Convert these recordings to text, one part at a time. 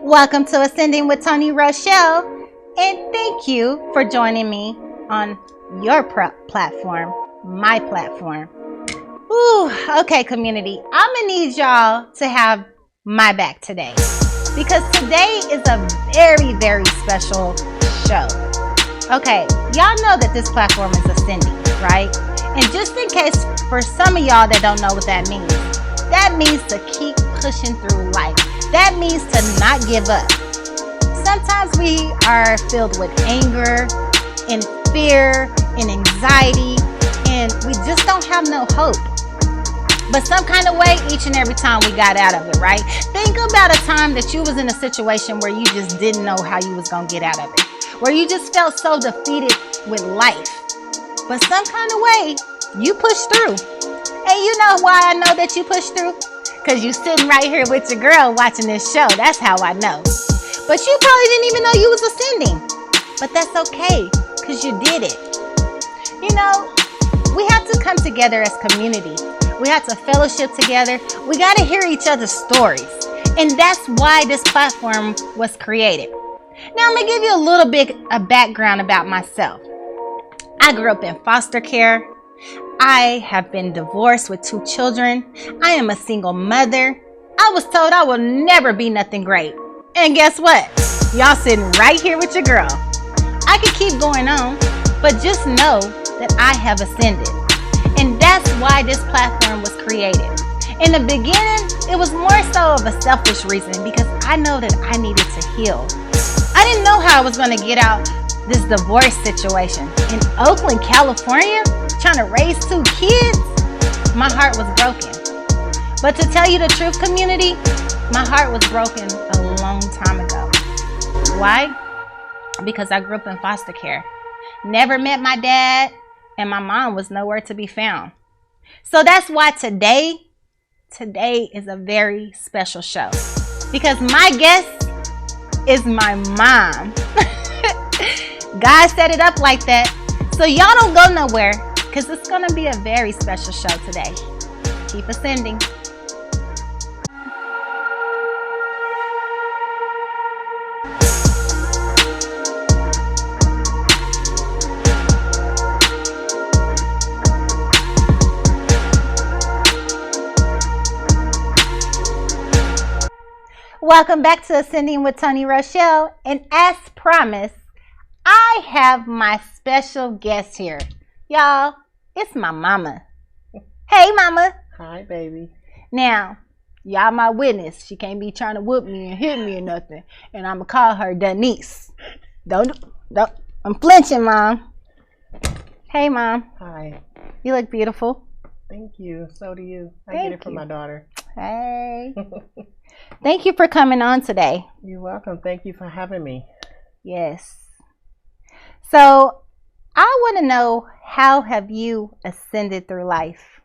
Welcome to Ascending with Toni Rochelle, and thank you for joining me on your platform, my platform. Ooh, okay, community, I'm gonna need y'all to have my back today because today is a very, very special show. Okay, y'all know that this platform is ascending, right? And just in case for some of y'all that don't know what that means to keep pushing through life. That means to not give up. Sometimes we are filled with anger and fear and anxiety, and we just don't have no hope. But some kind of way, each and every time we got out of it, right? Think about a time that you was in a situation where you just didn't know how you was going to get out of it. Where you just felt so defeated with life. But some kind of way, you pushed through. And you know why I know that you pushed through? Because you sitting right here with your girl watching this show. That's how I know. But you probably didn't even know you was ascending. But that's okay, because you did it. You know, we have to come together as community. We have to fellowship together. We got to hear each other's stories. And that's why this platform was created. Now, I'm going to give you a little bit of background about myself. I grew up in foster care. I have been divorced with 2 children. I am a single mother. I was told I will never be nothing great. And guess what? Y'all sitting right here with your girl. I could keep going on, but just know that I have ascended. And that's why this platform was created. In the beginning, it was more so of a selfish reason because I know that I needed to heal. I didn't know how I was going to get out this divorce situation. In Oakland, California, trying to raise 2 kids, my heart was broken. But to tell you the truth, community, my heart was broken a long time ago. Why? Because I grew up in foster care. Never met my dad, and my mom was nowhere to be found. So that's why today is a very special show. Because my guest is my mom. God set it up like that. So y'all don't go nowhere. Because it's going to be a very special show today. Keep ascending. Welcome back to Ascending with Toni Rochelle. And as promised, I have my special guest here. Y'all, it's my mama. Hey, mama. Hi, baby. Now, y'all my witness. She can't be trying to whoop me and hit me or nothing. And I'm going to call her Denise. Don't. I'm flinching, Mom. Hey, Mom. Hi. You look beautiful. Thank you. So do you. I Thank get it from you. my daughter. Hey. Thank you for coming on today. You're welcome. Thank you for having me. Yes. So, I want to know, how have you ascended through life?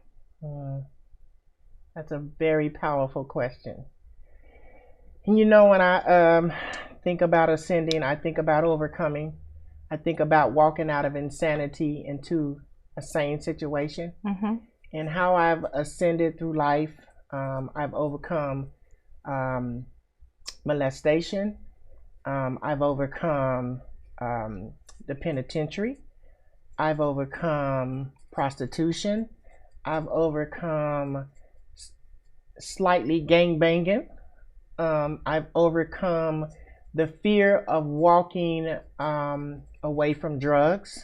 That's a very powerful question. And you know, when I think about ascending, I think about overcoming. I think about walking out of insanity into a sane situation. Mm-hmm. And how I've ascended through life. I've overcome molestation. I've overcome the penitentiary. I've overcome prostitution. I've overcome slightly gang banging. I've overcome the fear of walking away from drugs.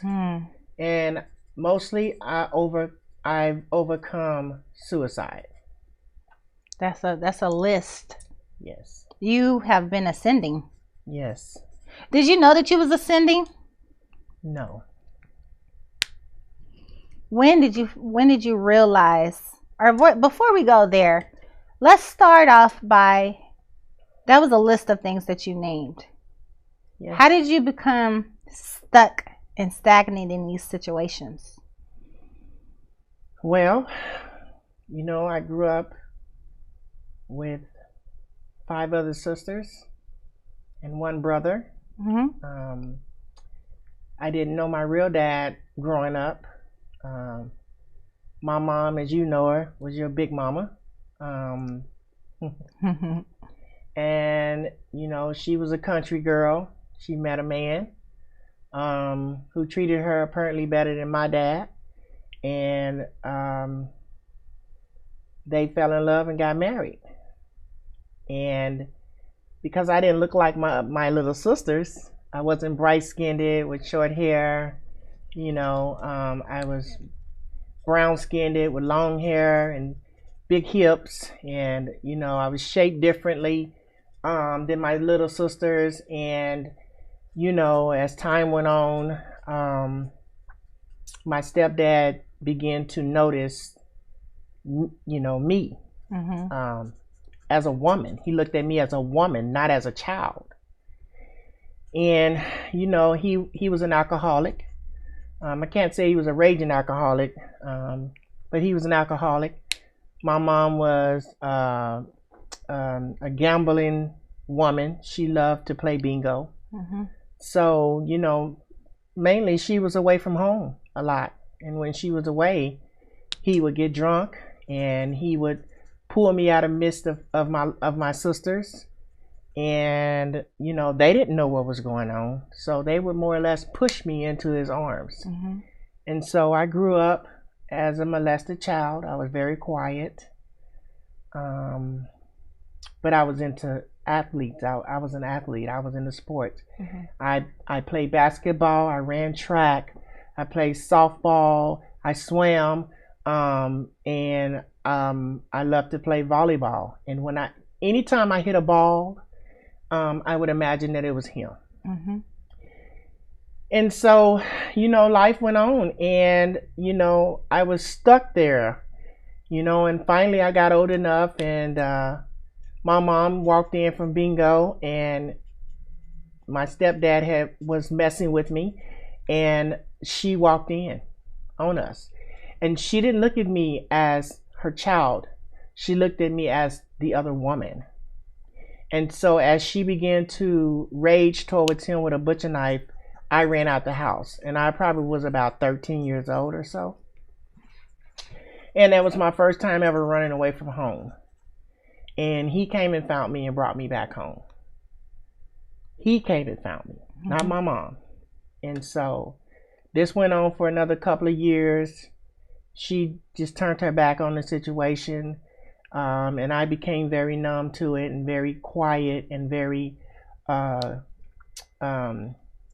And mostly I've overcome suicide. That's a list. Yes. You have been ascending. Yes. Did you know that you was ascending? No. When did you realize, or what, before we go there, let's start off by, that was a list of things that you named. Yes. How did you become stuck and stagnant in these situations? Well, you know, I grew up with 5 other sisters and 1 brother. Mm-hmm. I didn't know my real dad growing up. My mom, as you know her, was your big mama. And she was a country girl. She met a man who treated her apparently better than my dad, and they fell in love and got married. And because I didn't look like my little sisters, I wasn't bright skinned with short hair. I was brown skinned with long hair and big hips, and I was shaped differently than my little sisters. And as time went on, my stepdad began to notice, me as a woman. He looked at me as a woman, not as a child. And he was an alcoholic. I can't say he was a raging alcoholic, but he was an alcoholic. My mom was a gambling woman. She loved to play bingo. So, mainly she was away from home a lot. And when she was away, he would get drunk and he would pull me out of midst of my sisters. And, they didn't know what was going on. So they would more or less push me into his arms. And so I grew up as a molested child. I was very quiet. But I was into athletes. I was an athlete. I was into sports. I played basketball. I ran track. I played softball. I swam. And I loved to play volleyball. And anytime I hit a ball, I would imagine that it was him. And so, life went on, and, I was stuck there, and finally I got old enough, and my mom walked in from bingo, and my stepdad was messing with me, and she walked in on us. And she didn't look at me as her child. She looked at me as the other woman. And so as she began to rage towards him with a butcher knife, I ran out the house. And I probably was about 13 years old or so. And that was my first time ever running away from home. And he came and found me and brought me back home. He came and found me, not my mom. And so this went on for another couple of years. She just turned her back on the situation. And I became very numb to it and very quiet and very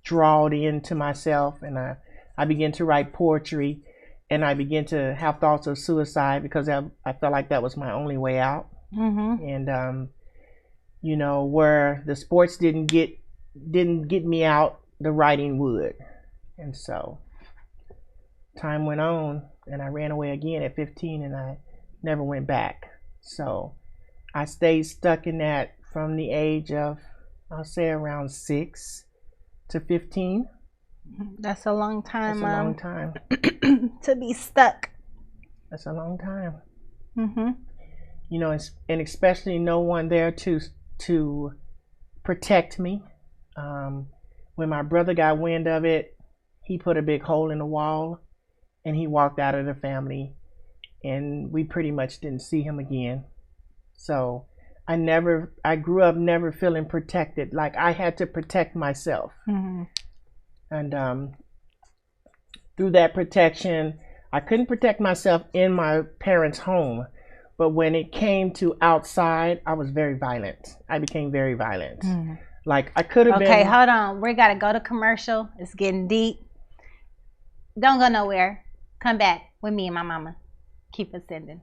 drawed into myself. And I began to write poetry, and I began to have thoughts of suicide because I felt like that was my only way out. And where the sports didn't get me out, the writing would. And so time went on, and I ran away again at 15, and I never went back. So I stayed stuck in that from the age of, I'll say, around 6 to 15. That's a long time. That's a long time. To be stuck. That's a long time. And especially no one there to protect me. When my brother got wind of it, he put a big hole in the wall, and he walked out of the family, and we pretty much didn't see him again. So I grew up never feeling protected. Like I had to protect myself. And through that protection, I couldn't protect myself in my parents' home. But when it came to outside, I was very violent. I became very violent. Like I could have been. Okay, hold on. We got to go to commercial. It's getting deep. Don't go nowhere. Come back with me and my mama. Keep ascending.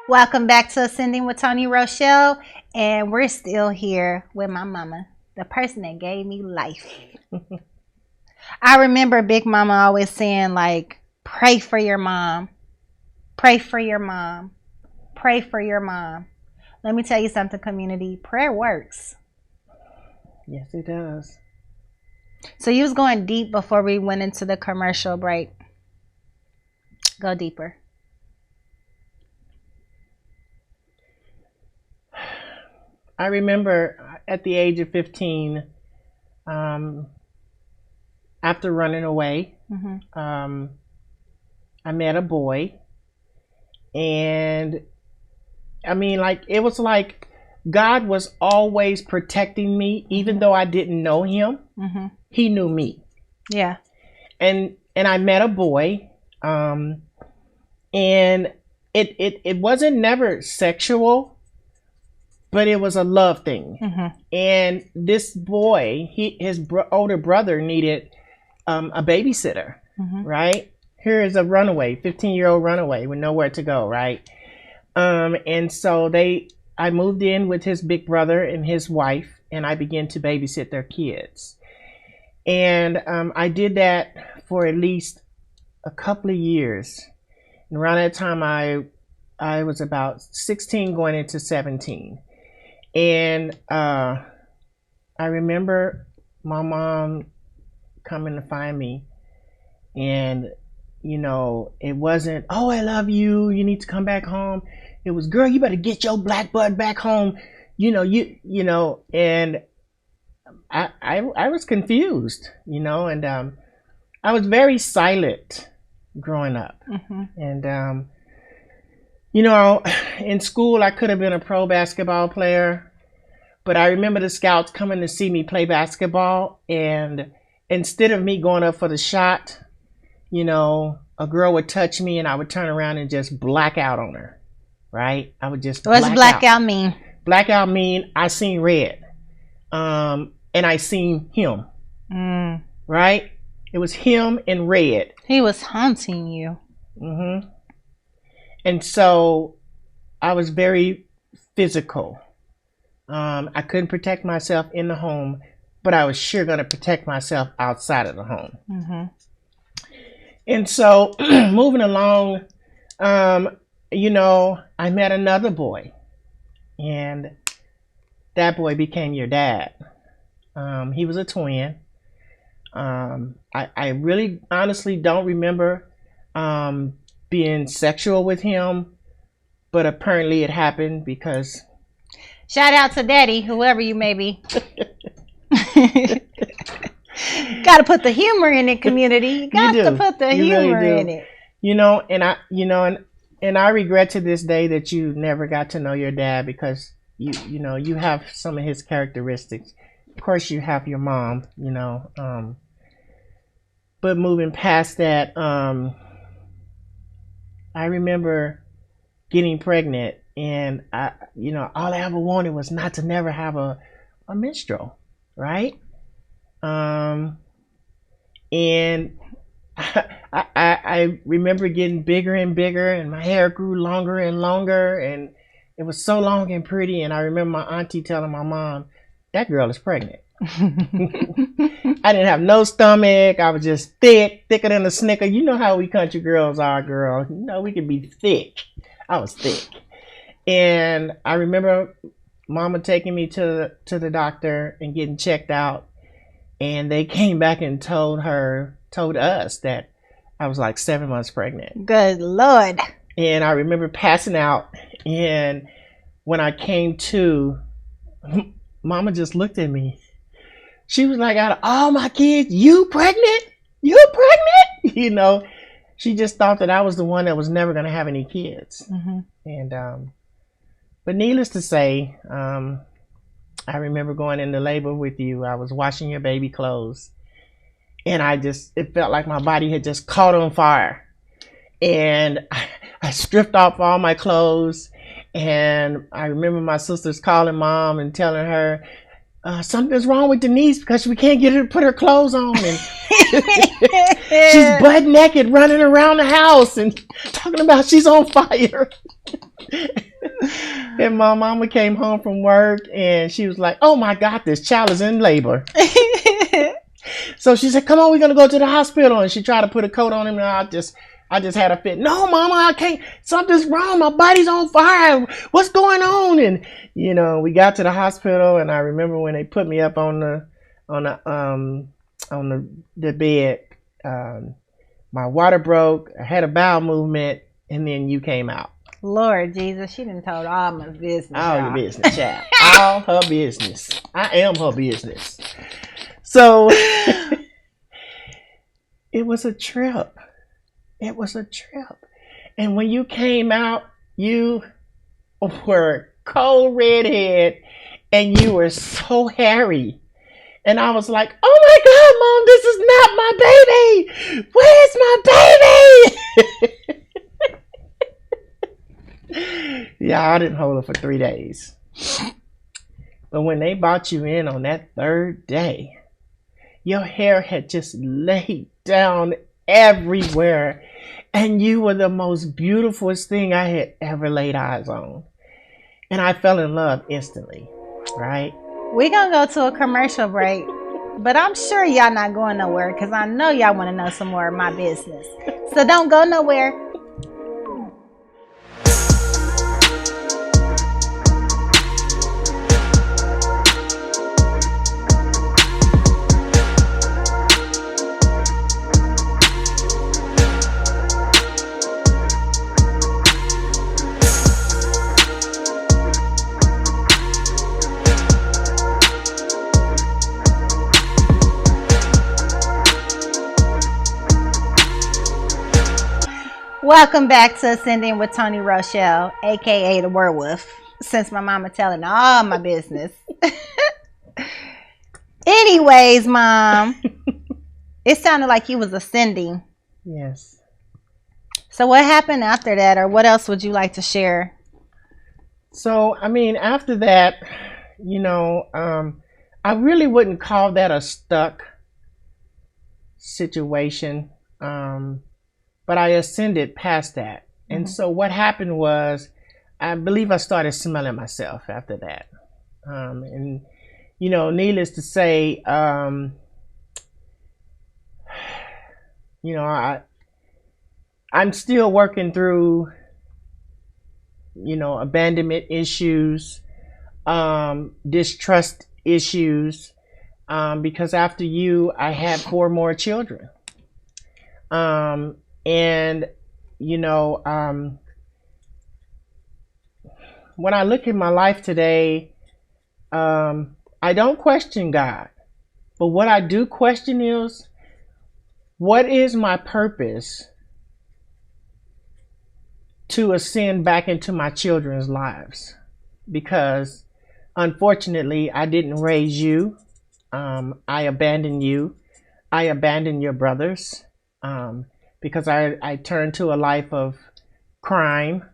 Welcome back to Ascending with Toni Rochelle, and we're still here with my mama, the person that gave me life. I remember Big Mama always saying, like, pray for your mom, pray for your mom, pray for your mom. Let me tell you something, community. Prayer works. Yes, it does. So you was going deep before we went into the commercial break. Go deeper. I remember at the age of 15, after running away, I met a boy, and I mean, like, it was like God was always protecting me, even though I didn't know him. He knew me. Yeah. And I met a boy, and it wasn't never sexual, but it was a love thing. And this boy, his older brother needed a babysitter, right? Here is a runaway, 15-year-old runaway with nowhere to go, right? And so I moved in with his big brother and his wife, and I began to babysit their kids. And I did that for at least a couple of years. And around that time, I was about 16 going into 17. And I remember my mom coming to find me, and you know, it wasn't, oh, I love you, you need to come back home. It was, girl, you better get your black butt back home. You know, and I was confused, you know, and I was very silent growing up. And you know, in school I could have been a pro basketball player, but I remember the scouts coming to see me play basketball, and instead of me going up for the shot, you know, a girl would touch me and I would turn around and just black out on her, right? I would just What's blackout mean? Blackout mean I seen red, and I seen him, right? It was him in red. He was haunting you. And so I was very physical. I couldn't protect myself in the home, but I was sure going to protect myself outside of the home. And so moving along, you know, I met another boy, and that boy became your dad. He was a twin. I really honestly don't remember being sexual with him, but apparently it happened because... Shout out to Daddy, whoever you may be. Got to put the humor in it, community. You got to put the humor in it. You know, and I regret to this day that you never got to know your dad, because you know, you have some of his characteristics. Of course, you have your mom, you know, but moving past that, I remember getting pregnant, and I, you know, all I ever wanted was not to never have a menstrual, right? And I remember getting bigger and bigger, and my hair grew longer and longer, and it was so long and pretty. And I remember my auntie telling my mom, that girl is pregnant. I didn't have no stomach. I was just thicker than a Snicker. You know how we country girls are, girl. You know, we can be thick. I was thick. And I remember mama taking me to the doctor and getting checked out. And they came back and told us that I was like 7 months pregnant. Good Lord. And I remember passing out. And when I came to, mama just looked at me. She was like, out of all my kids, you pregnant? You pregnant? You know, she just thought that I was the one that was never going to have any kids. And, but needless to say, I remember going into labor with you. I was washing your baby clothes, and it felt like my body had just caught on fire. And I stripped off all my clothes, and I remember my sisters calling mom and telling her, something's wrong with Denise because we can't get her to put her clothes on, and she's butt naked running around the house and talking about she's on fire. And my mama came home from work, and she was like, oh my God, this child is in labor. So she said, come on, we're gonna go to the hospital. And she tried to put a coat on him, and I just had a fit. No, mama, I can't. Something's wrong. My body's on fire. What's going on? And you know, we got to the hospital, and I remember when they put me up on the bed, my water broke. I had a bowel movement, and then you came out. Lord Jesus, she done told all my business. All your business, child. All her business. I am her business. So it was a trip. It was a trip. And when you came out, you were cold redhead and you were so hairy. And I was like, oh my God, Mom, this is not my baby. Where's my baby? Yeah, I didn't hold her for 3 days. But when they brought you in on that third day, your hair had just laid down everywhere. And you were the most beautifulest thing I had ever laid eyes on. And I fell in love instantly, right? We're going to go to a commercial break, but I'm sure y'all not going nowhere because I know y'all want to know some more of my business. So don't go nowhere. Welcome back to Ascending with Toni Rochelle, aka the werewolf, since my mama telling all my business. Anyways, Mom, it sounded like you was ascending. Yes. So what happened after that, or what else would you like to share? So, I mean, after that, I really wouldn't call that a stuck situation. But I ascended past that. And so what happened was, I believe I started smelling myself after that. And, needless to say, I'm still working through, abandonment issues, distrust issues, because after you, I had 4 more children. And, when I look at my life today, I don't question God. But what I do question is, what is my purpose to ascend back into my children's lives? Because, unfortunately, I didn't raise you. I abandoned you. I abandoned your brothers. Because I turned to a life of crime,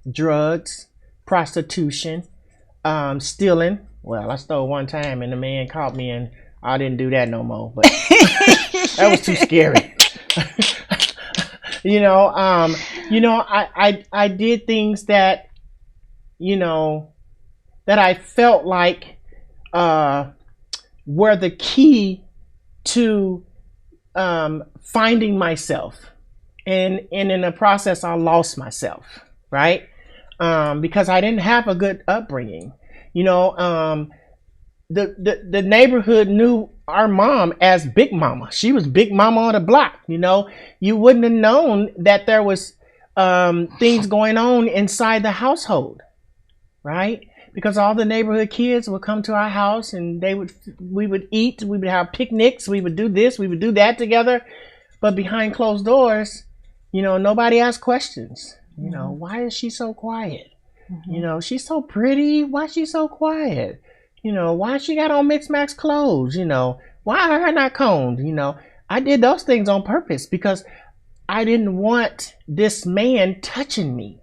drugs, prostitution, stealing. Well, I stole one time and the man caught me and I didn't do that no more. But that was too scary. I did things that, that I felt like were the key to finding myself, and in the process I lost myself, right? Because I didn't have a good upbringing. The neighborhood knew our mom as Big Mama. She was Big Mama on the block. You wouldn't have known that there was things going on inside the household, right? Because all the neighborhood kids would come to our house and we would eat, we would have picnics, we would do this, we would do that together. But behind closed doors, nobody asked questions. Why is she so quiet? She's so pretty. Why is she so quiet? Why she got on mixed max clothes? Why are her not combed? I did those things on purpose because I didn't want this man touching me.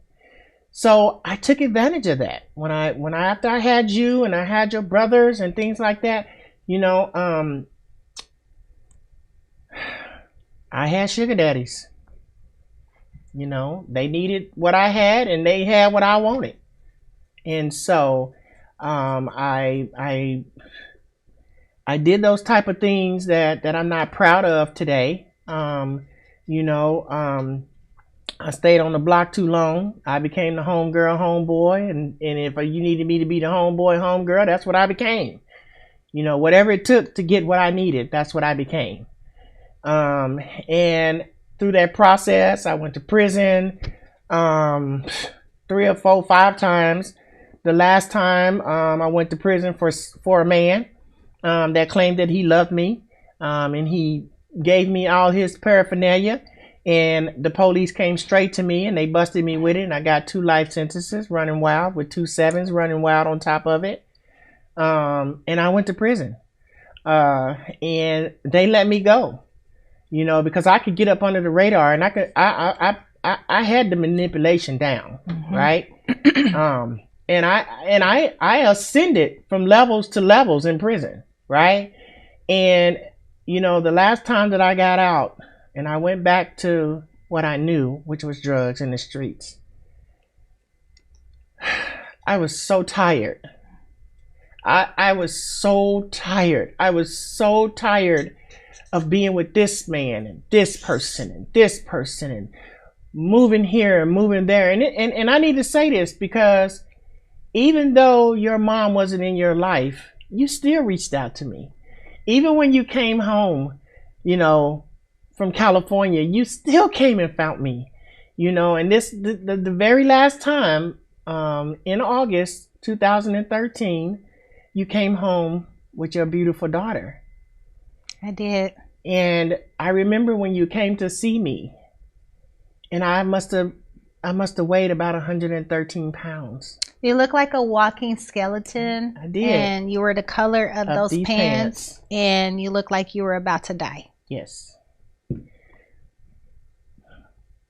So I took advantage of that when after I had you and I had your brothers and things like that, I had sugar daddies. They needed what I had and they had what I wanted. And so I did those type of things that I'm not proud of today. I stayed on the block too long. I became the homegirl, homeboy, and if you needed me to be the homeboy, homegirl, that's what I became. Whatever it took to get what I needed, that's what I became. And through that process, I went to prison 3 or 4, 5 times. The last time I went to prison for a man that claimed that he loved me, and he gave me all his paraphernalia, and the police came straight to me and they busted me with it, and I got 2 life sentences running wild with 2 sevens running wild on top of it. And I went to prison. And they let me go, because I could get up under the radar, and I had the manipulation down, right? And I ascended from levels to levels in prison, right? And the last time that I got out and I went back to what I knew, which was drugs in the streets, I was so tired. I was so tired. I was so tired of being with this man and this person and moving here and moving there. And I need to say this because even though your mom wasn't in your life, you still reached out to me. Even when you came home, from California, you still came and found me, and the very last time, in August 2013, you came home with your beautiful daughter. I did. And I remember when you came to see me, and I must have weighed about 113 pounds. You look like a walking skeleton. I did. And you were the color of those pants, and you looked like you were about to die. Yes.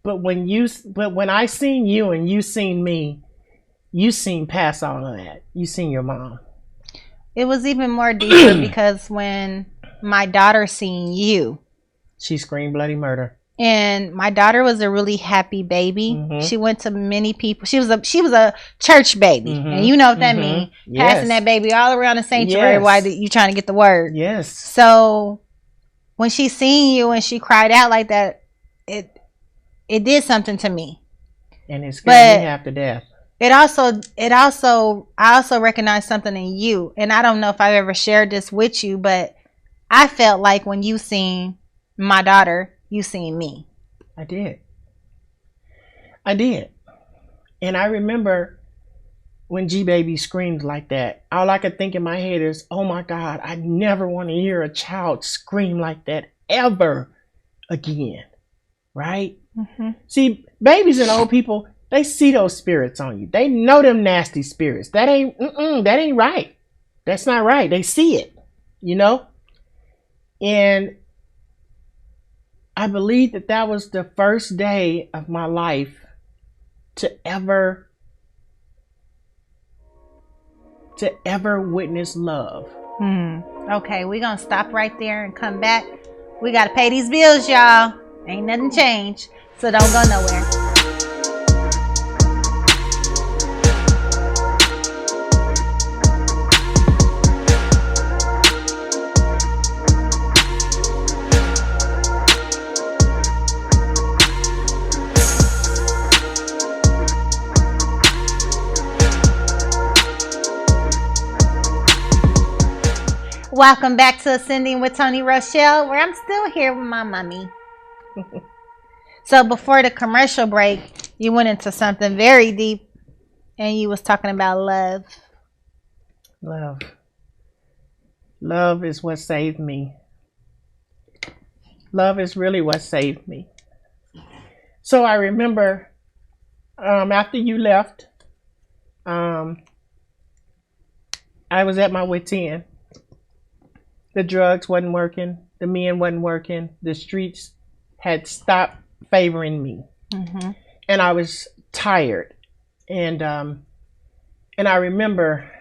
But when I seen you and you seen me, you seen past all of that. You seen your mom. It was even more deeper because when my daughter seen you, she screamed bloody murder. And my daughter was a really happy baby. She went to many people. She was a church baby, and you know what that means. Yes. Passing that baby all around the sanctuary while you trying to get the word. Yes. So when she seen you and she cried out like that, it did something to me. And it scared me half to death. I also recognized something in you, and I don't know if I've ever shared this with you, but I felt like when you seen my daughter, you seen me. I did. And I remember when G-Baby screamed like that, all I could think in my head is, oh my God, I never want to hear a child scream like that ever again. Right? See, babies and old people, they see those spirits on you. They know them nasty spirits. That ain't right. That's not right. They see it, And I believe that was the first day of my life to ever witness love. Okay, we're going to stop right there and come back. We got to pay these bills, y'all. Ain't nothing changed, so don't go nowhere. Welcome back to Ascending with Toni Rochelle, where I'm still here with my mommy. So before the commercial break, you went into something very deep, and you was talking about love. Love is what saved me. Love is really what saved me. So I remember after you left, I was at my wit's end. The drugs wasn't working. The men wasn't working. The streets had stopped favoring me. And I was tired. And I remember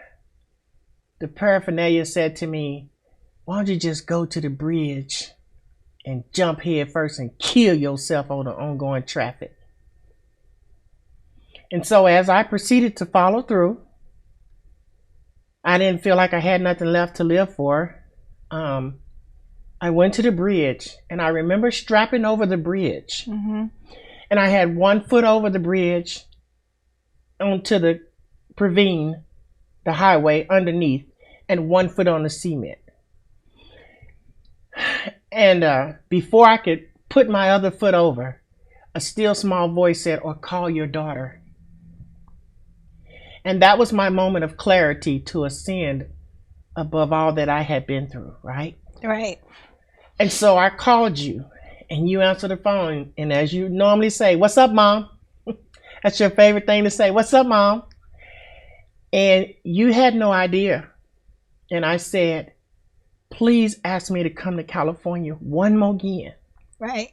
the paraphernalia said to me, why don't you just go to the bridge and jump head first and kill yourself on the ongoing traffic? And so as I proceeded to follow through, I didn't feel like I had nothing left to live for. I went to the bridge, and I remember strapping over the bridge. And I had 1 foot over the bridge onto the ravine, the highway underneath, and 1 foot on the cement. And before I could put my other foot over, a still small voice said, or call your daughter. And that was my moment of clarity to ascend above all that I had been through, right? Right. And so I called you, and you answered the phone. And as you normally say, "What's up, Mom?" That's your favorite thing to say. "What's up, Mom?" And you had no idea. And I said, "Please ask me to come to California one more again." Right.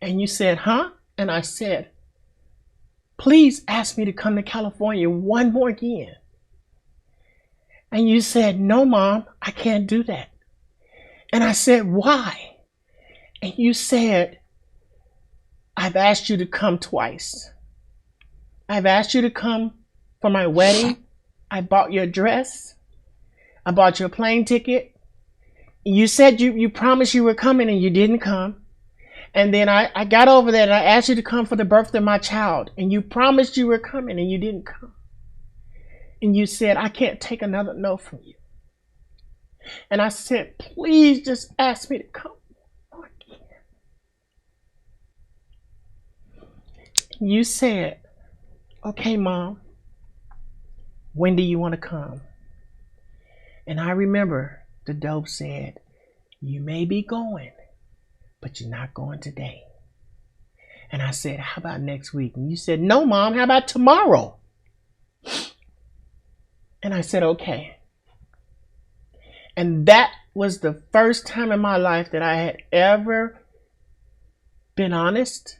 And you said, "Huh?" And I said, "Please ask me to come to California one more again." And you said, "No, Mom, I can't do that." And I said, "Why?" And you said, "I've asked you to come twice. I've asked you to come for my wedding. I bought your dress. I bought your plane ticket. You said you promised you were coming and you didn't come. And then I got over there and I asked you to come for the birthday of my child. And you promised you were coming and you didn't come. And you said, I can't take another no from you." And I said, "Please just ask me to come again." You said, "Okay, Mom, when do you want to come?" And I remember the dope said, "You may be going, but you're not going today." And I said, "How about next week?" And you said, "No, Mom, how about tomorrow?" And I said, "Okay." And that was the first time in my life that I had ever been honest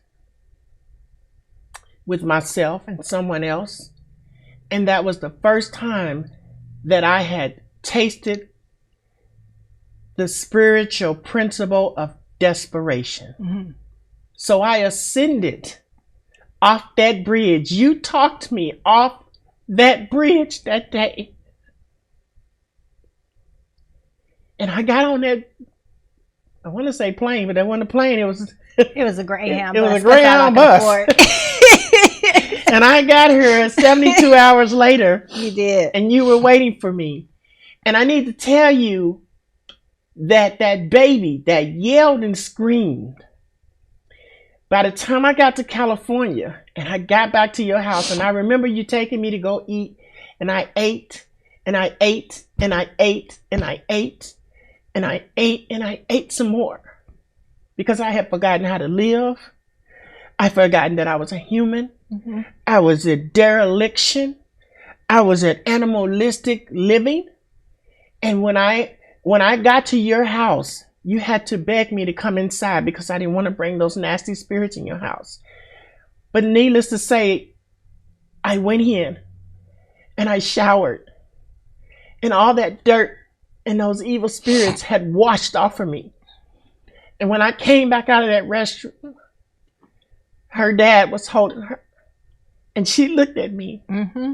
with myself and someone else. And that was the first time that I had tasted the spiritual principle of desperation. Mm-hmm. So I ascended off that bridge. You talked me off that bridge that day. And I got on that, I want to say plane, but that wasn't a plane. It was a Greyhound it bus. was a Greyhound bus. And I got here 72 hours later. You did. And you were waiting for me. And I need to tell you that that baby that yelled and screamed, by the time I got to California and I got back to your house, and I remember you taking me to go eat, and I ate, and I ate, and I ate, and I ate, and I ate, and I ate some more. Because I had forgotten how to live. I forgotten that I was a human. Mm-hmm. I was a dereliction. I was an animalistic living. And when I got to your house, you had to beg me to come inside because I didn't want to bring those nasty spirits in your house. But needless to say, I went in and I showered, and all that dirt and those evil spirits had washed off of me. And when I came back out of that restroom, her dad was holding her, and she looked at me. Mm-hmm.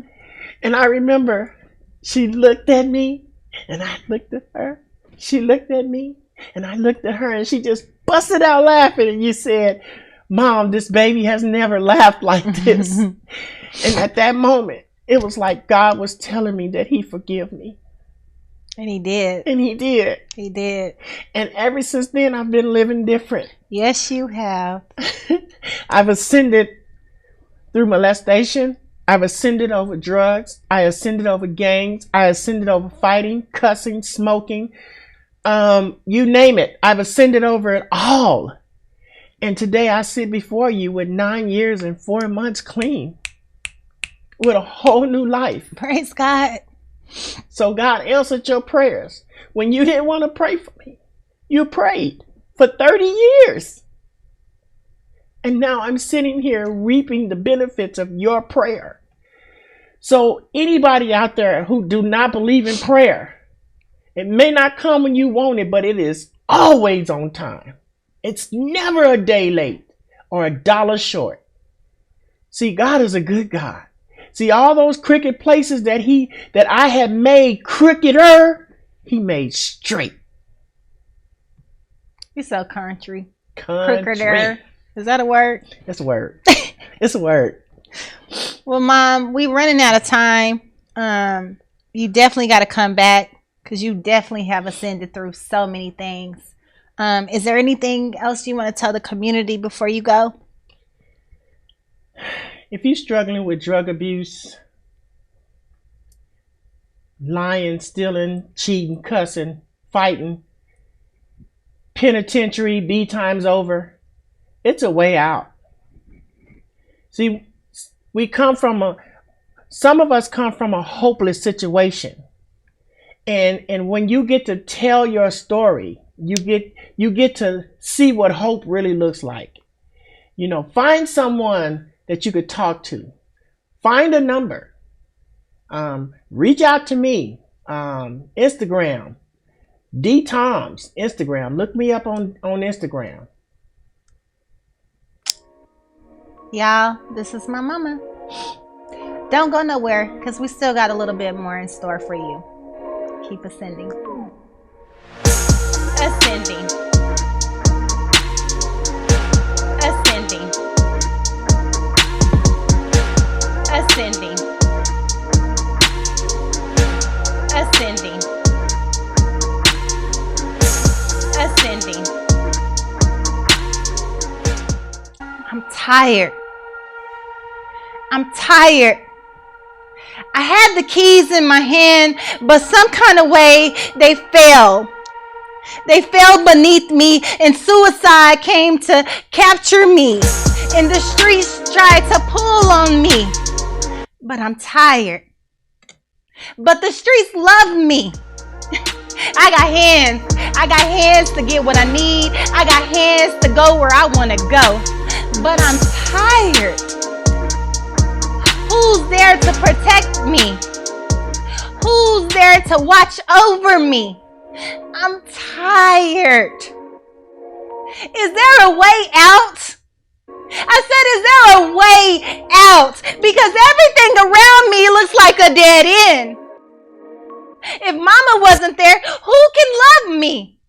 And I remember she looked at me, and I looked at her. She looked at me, and I looked at her, and she just busted out laughing. And you said, "Mom, this baby has never laughed like this." And at that moment, it was like God was telling me that he forgave me. And he did. And he did. He did. And ever since then, I've been living different. Yes, you have. I've ascended through molestation. I've ascended over drugs. I ascended over gangs. I ascended over fighting, cussing, smoking. You name it. I've ascended over it all. And today I sit before you with 9 years and 4 months clean, with a whole new life. Praise God. So God answered your prayers. When you didn't want to pray for me, you prayed for 30 years. And now I'm sitting here reaping the benefits of your prayer. So anybody out there who do not believe in prayer, it may not come when you want it, but it is always on time. It's never a day late or a dollar short. See, God is a good God. See, all those crooked places that I had made crookeder, he made straight. You're so country. Country. Is that a word? It's a word. It's a word. Well, Mom, we're running out of time. You definitely got to come back because you definitely have ascended through so many things. Is there anything else you want to tell the community before you go? If you're struggling with drug abuse, lying, stealing, cheating, cussing, fighting, penitentiary, B times over. It's a way out. See, some of us come from a hopeless situation. And when you get to tell your story, you get to see what hope really looks like. You know, find someone that you could talk to. Find a number. Reach out to me. Instagram. D Toms, Instagram. Look me up on Instagram. Y'all, this is my mama. Don't go nowhere, because we still got a little bit more in store for you. Keep ascending. Ascending. Ascending. Ascending. Ascending. Ascending. I'm tired. I'm tired. I had the keys in my hand, but some kind of way they fell. They fell beneath me, and suicide came to capture me. And the streets tried to pull on me. But I'm tired. But the streets love me. I got hands. I got hands to get what I need. I got hands to go where I want to go. But I'm tired. Who's there to protect me? Who's there to watch over me? I'm tired. Is there a way out? I said, is there a way out? Because everything around me looks like a dead end. If mama wasn't there, who can love me?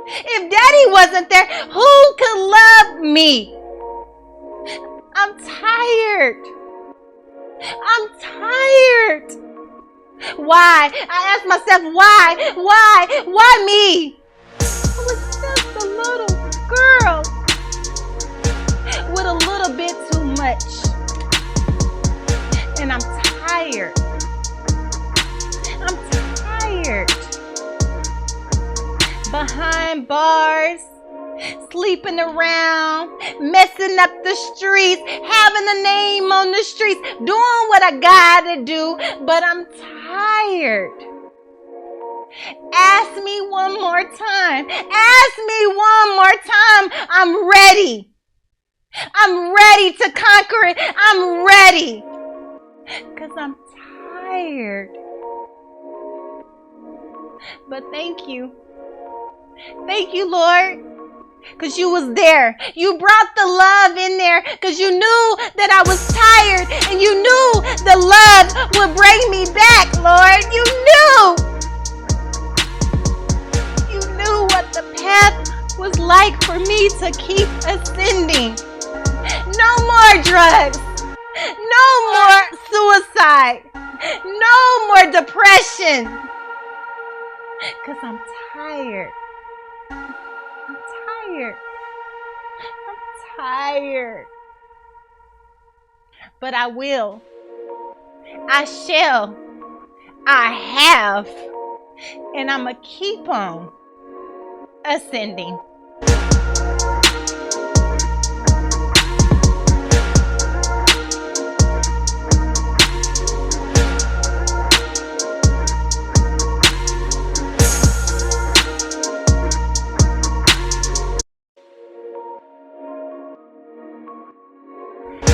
If daddy wasn't there, who could love me? I'm tired. I'm tired. Why? I asked myself, why? Why me? I was just a little girl with a little bit too much. And I'm tired. I'm tired. Behind bars, sleeping around, messing up the streets, having a name on the streets, doing what I gotta do, but I'm tired. Ask me one more time. Ask me one more time. I'm ready. I'm ready to conquer it. I'm ready. Because I'm tired. But thank you. Thank you, Lord. Because you was there. You brought the love in there because you knew that I was tired and you knew the love would bring me back, Lord. You knew. You knew what the path was like for me to keep ascending. No more drugs. No more suicide. No more depression. Because I'm tired. I'm tired. I'm tired. But I will. I shall. I have. And I'm going to keep on ascending.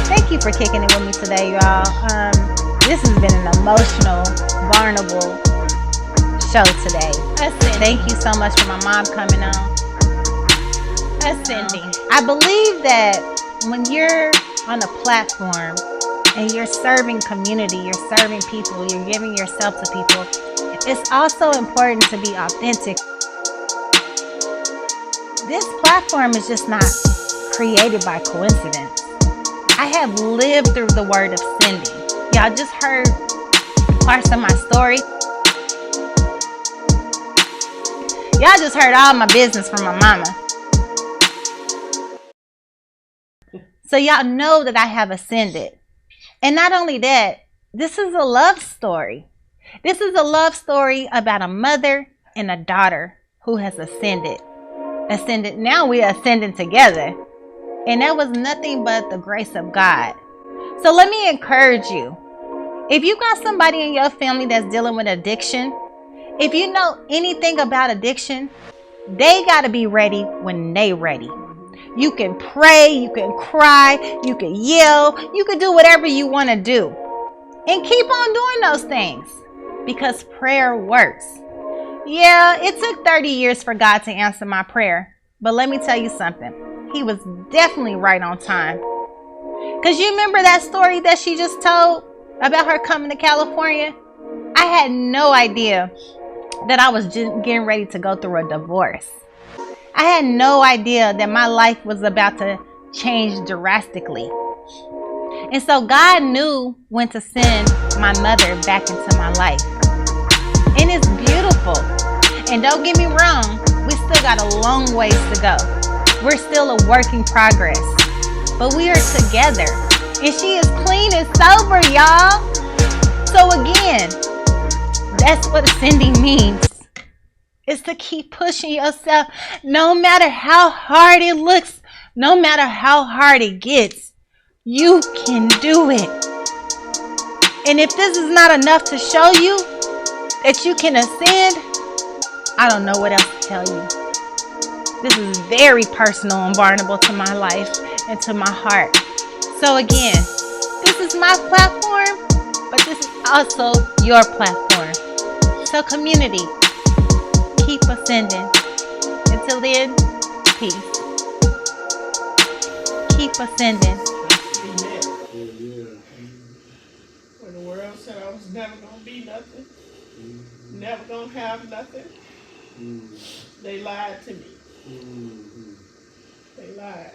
Thank you for kicking it with me today, y'all. This has been an emotional, vulnerable show today. Ascending. Thank you so much for my mom coming on. Ascending. I believe that when you're on a platform and you're serving community, you're serving people, you're giving yourself to people, it's also important to be authentic. This platform is just not created by coincidence. I have lived through the word of sending. Y'all just heard parts of my story. Y'all just heard all my business from my mama. So y'all know that I have ascended. And not only that, this is a love story. This is a love story about a mother, and a daughter who has ascended. Now we are ascending together. And that was nothing but the grace of God. So let me encourage you. If you got somebody in your family that's dealing with addiction, if you know anything about addiction, they got to be ready when they ready. You can pray, you can cry, you can yell, you can do whatever you want to do. And keep on doing those things because prayer works. Yeah, it took 30 years for God to answer my prayer. But let me tell you something. He was definitely right on time. Because you remember that story that she just told about her coming to California? I had no idea that I was just getting ready to go through a divorce. I had no idea that my life was about to change drastically. And so God knew when to send my mother back into my life. And it's beautiful. And don't get me wrong, we still got a long ways to go. We're still a work in progress. But we are together. And she is clean and sober, y'all. So again, that's what ascending means. It's to keep pushing yourself no matter how hard it looks, no matter how hard it gets. You can do it. And if this is not enough to show you that you can ascend, I don't know what else to tell you. This is very personal and vulnerable to my life and to my heart. So again, this is my platform, but this is also your platform. So community, keep ascending. Until then, peace. Keep ascending. When the world said I was never going to be nothing, never going to have nothing, they lied to me. They lied.